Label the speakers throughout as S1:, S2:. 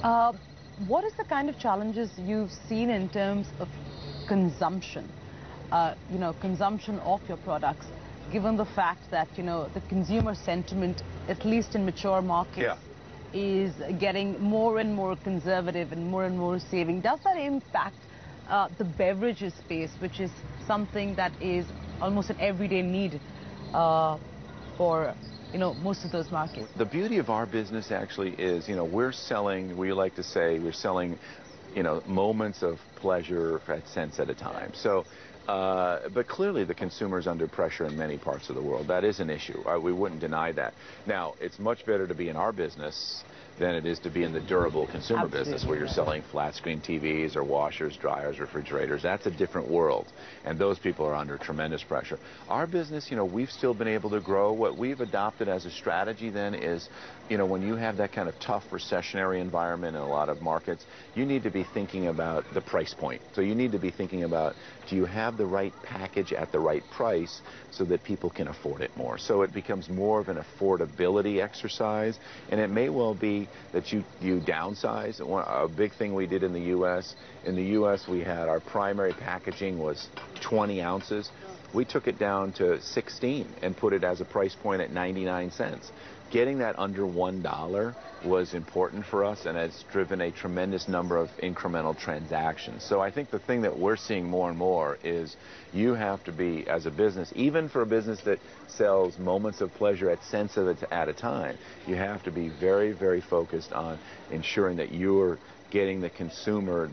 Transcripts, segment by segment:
S1: Uh, what is the kind of challenges you've seen in terms of consumption, consumption of your products, given the fact that, the consumer sentiment, at least in mature markets, is getting more and more conservative and more saving? Does that impact the beverages space, which is something that is almost an everyday need for most of those markets?
S2: The beauty of our business actually is, we're selling, we like to say, we're selling, moments of pleasure at cents at a time. So, but clearly the consumer's under pressure in many parts of the world. That is an issue. We wouldn't deny that. Now, it's much better to be in our business than it is to be in the durable consumer business where you're selling flat screen TVs or washers, dryers, refrigerators. That's a different world, and those people are under tremendous pressure. Our business, we've still been able to grow. What we've adopted as a strategy then is, when you have that kind of tough recessionary environment in a lot of markets, you need to be thinking about the price point. So you need to be thinking about, do you have the right package at the right price so that people can afford it more? So it becomes more of an affordability exercise, and it may well be that you downsize. A big thing we did in the U.S., we had our primary packaging was 20 ounces. We took it down to 16 and put it as a price point at 99 cents. Getting that under $1 was important for us, and it's driven a tremendous number of incremental transactions. So I think the thing that we're seeing more and more is you have to be, as a business, even for a business that sells moments of pleasure at cents at a time, you have to be very, very focused on ensuring that you're getting the consumer,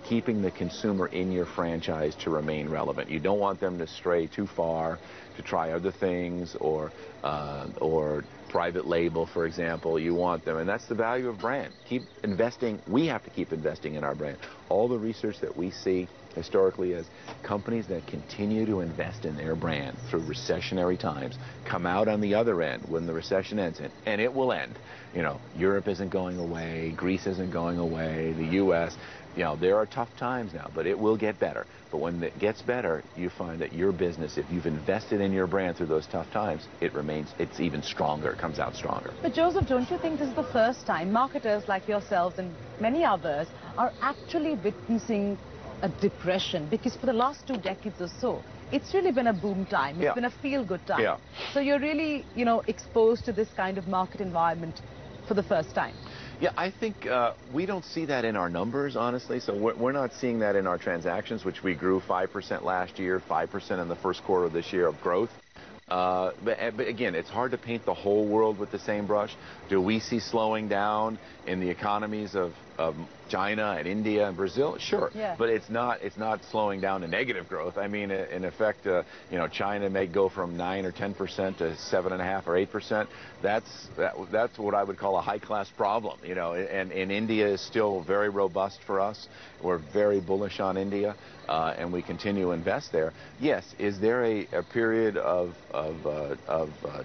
S2: keeping the consumer in your franchise to remain relevant. You don't want them to stray too far to try other things or private label, for example. You want them, and that's the value of brand. Keep investing. We have to keep investing in our brand. All the research that we see historically is companies that continue to invest in their brand through recessionary times come out on the other end when the recession ends, and it will end. Europe isn't going away, Greece isn't going away, the U.S., there are tough times now, but it will get better. But when it gets better, you find that your business, if you've invested in your brand through those tough times, it's even stronger, it comes out stronger.
S1: But Joseph, don't you think this is the first time marketers like yourselves and many others are actually witnessing a depression? Because for the last 2 decades or so, it's really been a boom time. It's been a feel-good time.
S2: Yeah.
S1: So you're really, exposed to this kind of market environment for the first time.
S2: Yeah, I think we don't see that in our numbers, honestly. So we're not seeing that in our transactions, which we grew 5% last year, 5% in the first quarter of this year of growth. But again, it's hard to paint the whole world with the same brush. Do we see slowing down in the economies of China and India and Brazil? Sure.
S1: Yeah.
S2: But it's not slowing down to negative growth. I mean, in effect, China may go from 9 or 10% to 7.5 or 8%. That's what I would call a high-class problem. And India is still very robust for us. We're very bullish on India, and we continue to invest there. Yes, is there a period of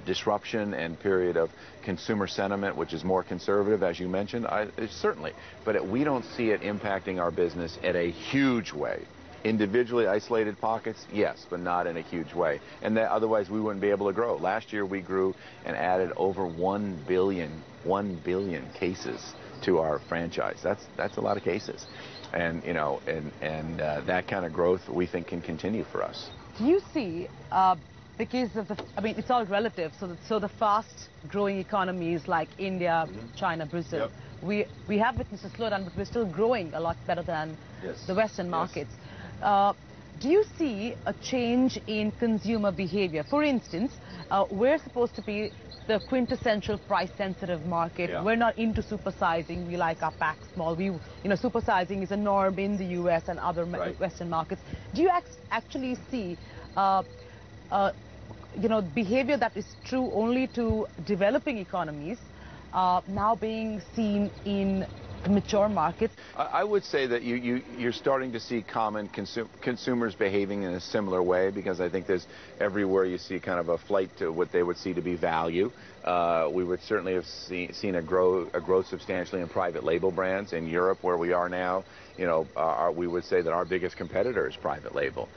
S2: disruption and period of consumer sentiment which is more conservative, as you mentioned? Certainly, but we don't see it impacting our business in a huge way. Individually isolated pockets, yes, but not in a huge way. And that, otherwise we wouldn't be able to grow. Last year we grew and added over 1 billion cases to our franchise. That's a lot of cases. And that kind of growth we think can continue for us.
S1: Do you see, because of it's all relative, so the fast-growing economies like India, China, Brazil, we have witnessed a slowdown, but we're still growing a lot better than the Western markets. Do you see a change in consumer behavior? For instance, we're supposed to be the quintessential price-sensitive market. We're not into supersizing. We like our packs small. Supersizing is a norm in the U.S. and other Western markets. Do you actually see behavior that is true only to developing economies now being seen in mature markets?
S2: I would say that you're starting to see common consumers behaving in a similar way, because I think there's everywhere you see kind of a flight to what they would see to be value. We would certainly have seen a growth substantially in private label brands in Europe, where we are now. You know, we would say that our biggest competitor is private label,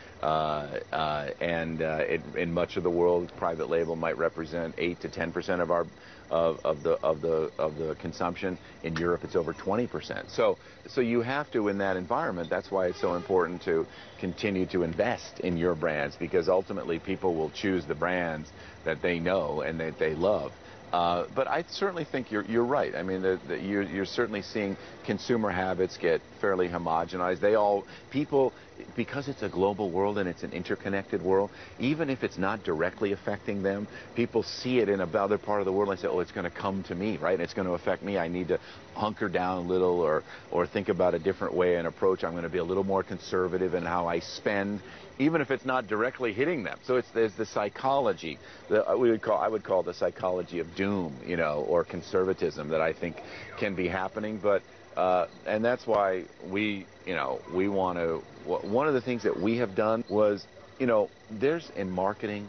S2: in much of the world, private label might represent 8 to 10% of our of the consumption. In Europe, it's over 20%. So you have to, in that environment, that's why it's so important to continue to invest in your brands, because ultimately people will choose the brands that they know and that they love. But I certainly think you're right. I mean, you're certainly seeing consumer habits get fairly homogenized. People, because it's a global world and it's an interconnected world, even if it's not directly affecting them, people see it in another part of the world and say, oh, it's going to come to me, right? It's going to affect me. I need to hunker down a little or think about a different way and approach. I'm going to be a little more conservative in how I spend, even if it's not directly hitting them. So there's the psychology that I would call the psychology of doom, you know, or conservatism that I think can be happening. But and that's why we want to. One of the things that we have done was, there's in marketing,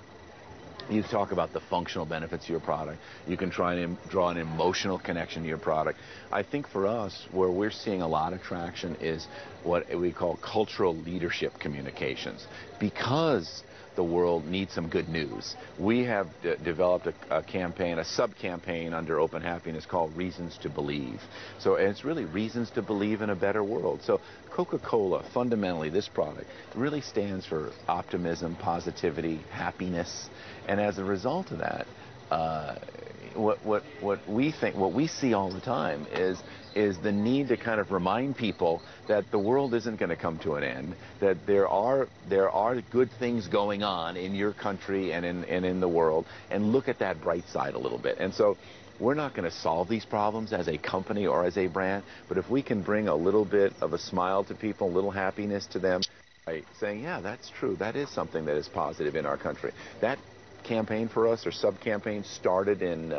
S2: you talk about the functional benefits of your product. You can try and draw an emotional connection to your product. I think for us, where we're seeing a lot of traction is what we call cultural leadership communications. Because the world needs some good news, we have developed a campaign, a sub-campaign under Open Happiness called Reasons to Believe. So it's really reasons to believe in a better world. So Coca-Cola, fundamentally, this product really stands for optimism, positivity, happiness. And as a result of that, what we see all the time is the need to kind of remind people that the world isn't going to come to an end, that there are good things going on in your country and in the world, and look at that bright side a little bit. And so we're not going to solve these problems as a company or as a brand, but if we can bring a little bit of a smile to people, a little happiness to them, by saying, yeah, that's true, that is something that is positive in our country. That campaign for us, or sub-campaign, started in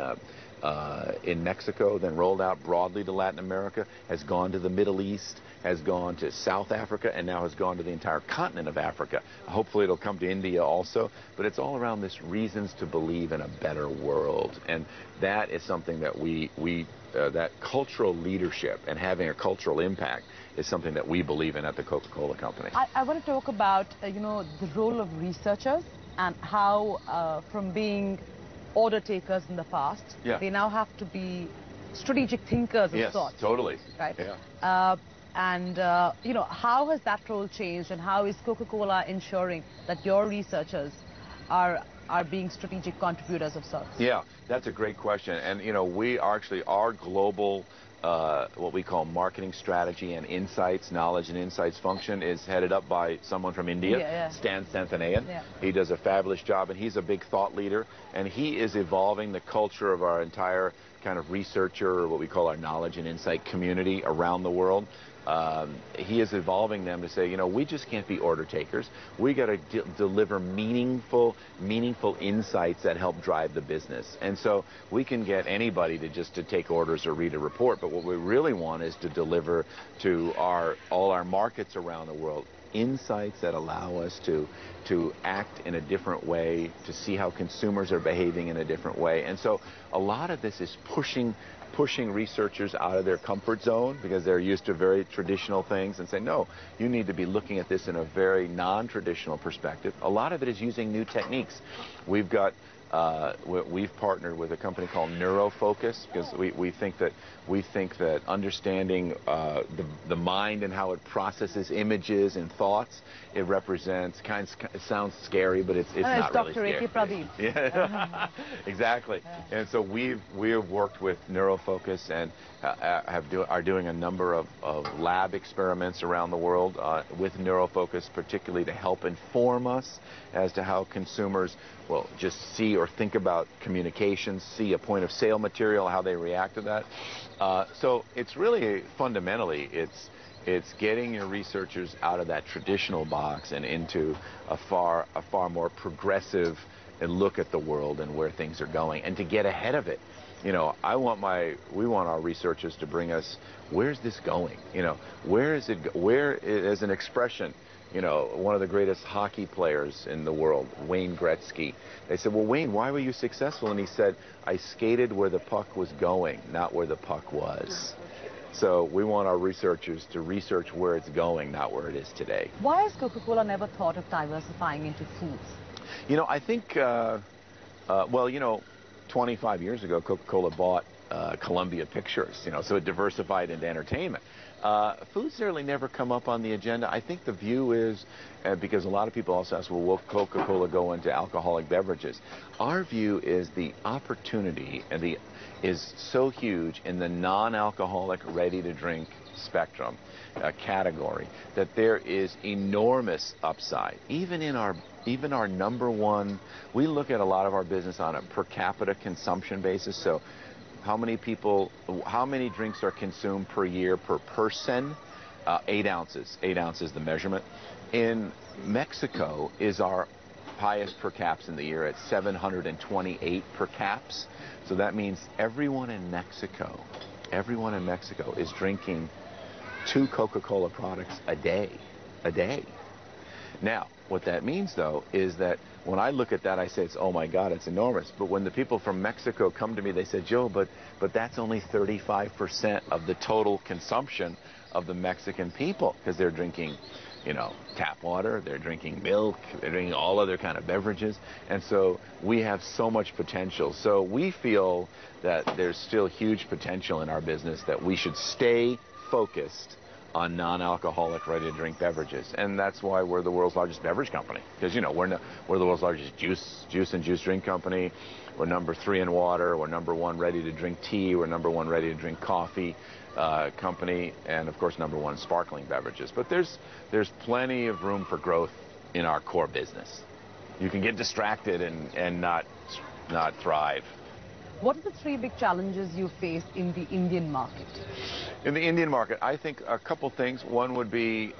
S2: Mexico, then rolled out broadly to Latin America, has gone to the Middle East, has gone to South Africa, and now has gone to the entire continent of Africa. Hopefully it'll come to India also, but it's all around this reasons to believe in a better world. And that is something that that cultural leadership and having a cultural impact is something that we believe in at the Coca-Cola Company.
S1: I want to talk about, the role of researchers and how from being order takers in the past, they now have to be strategic thinkers of sorts.
S2: Yes, totally.
S1: Right?
S2: Yeah.
S1: How has that role changed, and how is Coca-Cola ensuring that your researchers are being strategic contributors of sorts?
S2: Yeah, that's a great question. And, we actually, our global what we call marketing strategy and insights, knowledge and insights function is headed up by someone from India, Stan Santanayan. Yeah. He does a fabulous job, and he's a big thought leader, and he is evolving the culture of our entire kind of researcher, or what we call our knowledge and insight community around the world. He is evolving them to say, we just can't be order takers. We got to deliver meaningful insights that help drive the business. And so we can get anybody to take orders or read a report, but what we really want is to deliver to all our markets around the world insights that allow us to act in a different way, to see how consumers are behaving in a different way. And so a lot of this is pushing researchers out of their comfort zone, because they're used to very traditional things, and say, no, you need to be looking at this in a very non-traditional perspective. A lot of it is using new techniques. We've partnered with a company called NeuroFocus, because we think that understanding the mind and how it processes images and thoughts, it represents it sounds scary, but it's not really scary.
S1: Dr. A.K. Pradeep.
S2: Yeah, exactly. Yeah. And so we have worked with NeuroFocus and are doing a number of lab experiments around the world with NeuroFocus, particularly to help inform us as to how consumers will just see or think about communications, see a point of sale material, how they react to that. So it's really fundamentally, it's getting your researchers out of that traditional box and into a far more progressive look at the world and where things are going, and to get ahead of it. We want our researchers to bring us, where's this going? Where is it? Where, as an expression, one of the greatest hockey players in the world, Wayne Gretzky. They said, well, Wayne, why were you successful? And he said, I skated where the puck was going, not where the puck was. So we want our researchers to research where it's going, not where it is today.
S1: Why has Coca-Cola never thought of diversifying into foods?
S2: I think, 25 years ago, Coca-Cola bought Columbia Pictures, so it diversified into entertainment. Food certainly never come up on the agenda. I think the view is, because a lot of people also ask, well, will Coca-Cola go into alcoholic beverages? Our view is the opportunity is so huge in the non-alcoholic, ready-to-drink spectrum category that there is enormous upside. Even our number one, we look at a lot of our business on a per capita consumption basis. So how many drinks are consumed per year per person? 8 ounces. 8 ounces the measurement. In Mexico is our highest per caps in the year at 728 per caps. So that means everyone in Mexico is drinking 2 Coca-Cola products a day. Now, what that means, though, is that when I look at that, I say, oh, my God, it's enormous. But when the people from Mexico come to me, they say, Joe, but that's only 35% of the total consumption of the Mexican people, because they're drinking, tap water, they're drinking milk, they're drinking all other kind of beverages. And so we have so much potential. So we feel that there's still huge potential in our business, that we should stay focused on non-alcoholic ready-to-drink beverages. And that's why we're the world's largest beverage company, because we're the world's largest juice and juice drink company. We're number 3 in water. We're number 1 ready-to-drink tea. We're number 1 ready-to-drink coffee company, and of course number 1 sparkling beverages. But there's plenty of room for growth in our core business. You can get distracted and not thrive.
S1: What are the 3 big challenges you face in the Indian market?
S2: In the Indian market, I think a couple things. One would be,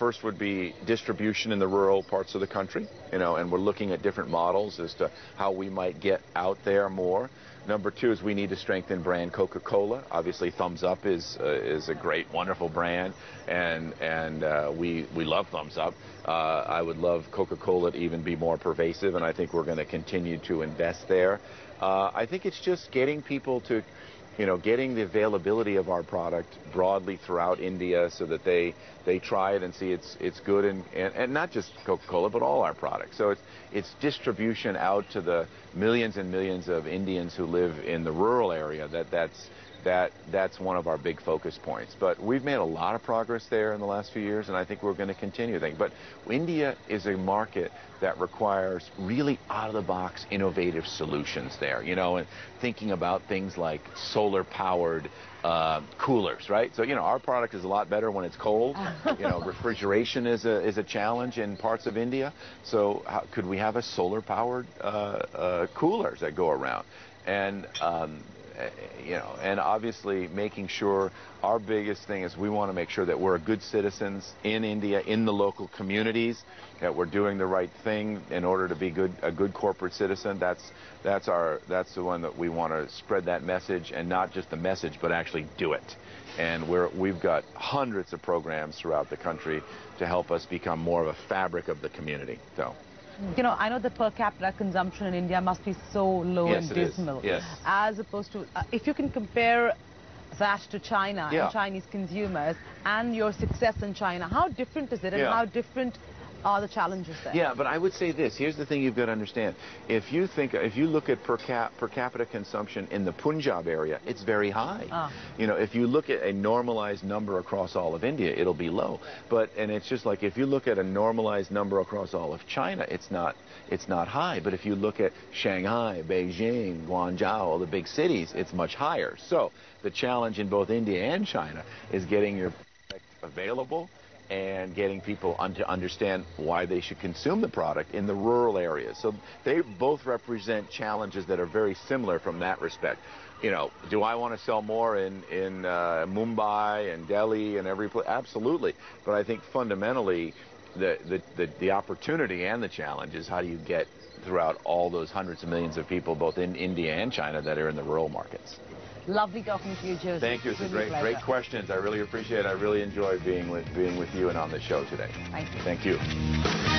S2: first would be distribution in the rural parts of the country, and we're looking at different models as to how we might get out there more. Number 2 is we need to strengthen brand Coca-Cola. Obviously, Thumbs Up is a great, wonderful brand, and we love Thumbs Up. I would love Coca-Cola to even be more pervasive, and I think we're going to continue to invest there. I think it's just getting people to, getting the availability of our product broadly throughout India so that they try it and see it's good, and not just Coca-Cola, but all our products. So it's distribution out to the millions and millions of Indians who live in the rural area. That's one of our big focus points. But we've made a lot of progress there in the last few years, and I think we're going to continue that. But India is a market that requires really out-of-the-box innovative solutions there, and thinking about things like solar-powered coolers, right? So, our product is a lot better when it's cold. Refrigeration is a challenge in parts of India. So could we have a solar-powered coolers that go around? And and obviously making sure, our biggest thing is we want to make sure that we're good citizens in India, in the local communities, that we're doing the right thing in order to be a good corporate citizen. That's the one that we want to spread that message, and not just the message, but actually do it. And we've got hundreds of programs throughout the country to help us become more of a fabric of the community. So.
S1: I know the per capita consumption in India must be so low and dismal.
S2: Yes.
S1: As opposed to, if you can compare that to China and Chinese consumers and your success in China, how different is it, and how different are the challenges there? Yeah,
S2: but I would say this. Here's the thing you've got to understand. If you look at per capita consumption in the Punjab area, it's very high. If you look at a normalized number across all of India, it'll be low. And it's just like, if you look at a normalized number across all of China, it's not high. But if you look at Shanghai, Beijing, Guangzhou, all the big cities, it's much higher. So the challenge in both India and China is getting your product available and getting people to understand why they should consume the product in the rural areas. So they both represent challenges that are very similar from that respect. Do I want to sell more in Mumbai and Delhi and every place? Absolutely. But I think fundamentally the opportunity and the challenge is, how do you get throughout all those hundreds of millions of people, both in India and China, that are in the rural markets?
S1: Lovely talking to you, Joseph.
S2: Thank you. It's
S1: Really
S2: great,
S1: a pleasure.
S2: great questions. I really appreciate it. I really enjoyed being with you and on the show today.
S1: Thank you.
S2: Thank you.